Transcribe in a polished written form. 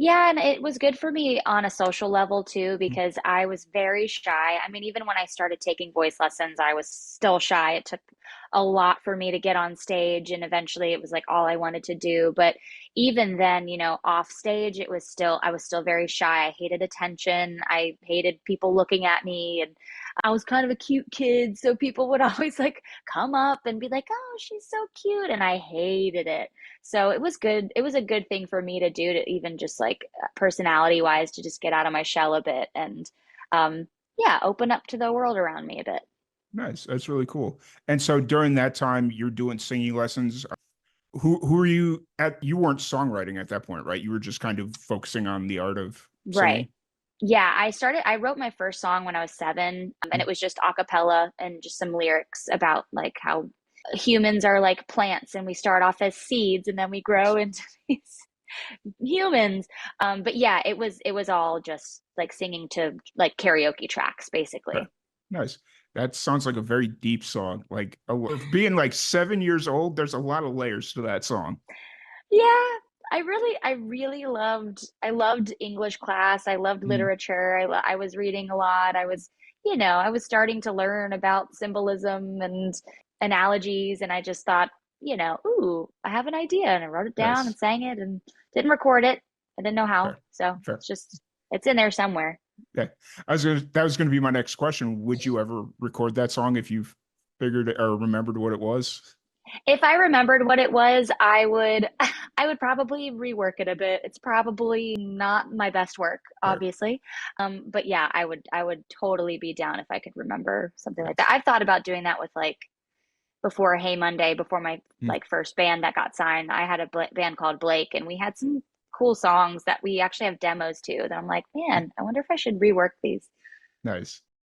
Yeah, and it was good for me on a social level too, because I was very shy. I mean, even when I started taking voice lessons, I was still shy. It took a lot for me to get on stage, and eventually it was like all I wanted to do. But even then, off stage, I was still very shy. I hated attention. I hated people looking at me, and I was kind of a cute kid, so people would always like come up and be like, "Oh, she's so cute," and I hated it. So it was good. It was a good thing for me to do, to even just like personality wise, to just get out of my shell a bit and yeah, open up to the world around me a bit. Nice. That's really cool. And so during that time, you're doing singing lessons. Who are you at? You weren't songwriting at that point, right? You were just kind of focusing on the art of Right. singing. Yeah, I wrote my first song when I was 7, and it was just a cappella and just some lyrics about like how humans are like plants and we start off as seeds and then we grow into these humans. But yeah, it was all just like singing to like karaoke tracks, Okay. basically. Nice. That sounds like a very deep song. Like being like 7 years old, there's a lot of layers to that song. Yeah, I loved English class. I loved Mm, literature. I was reading a lot. I was starting to learn about symbolism and analogies, and I just thought, ooh, I have an idea, and I wrote it down and nice. sang it and didn't record it. I didn't know how, Fair. so Fair. it's in there somewhere. Yeah. That was gonna be my next question. Would you ever record that song if you figured or remembered what it was? If I remembered what it was, I would probably rework it a bit. It's probably not my best work, Fair. obviously. But yeah, I would totally be down if I could remember something like that. Nice. I've thought about doing that with like before Hey Monday, before my Mm, like first band that got signed. I had a band called Blake, and we had some cool songs that we actually have demos to that I'm like, mm, man, I wonder if I should rework these. nice.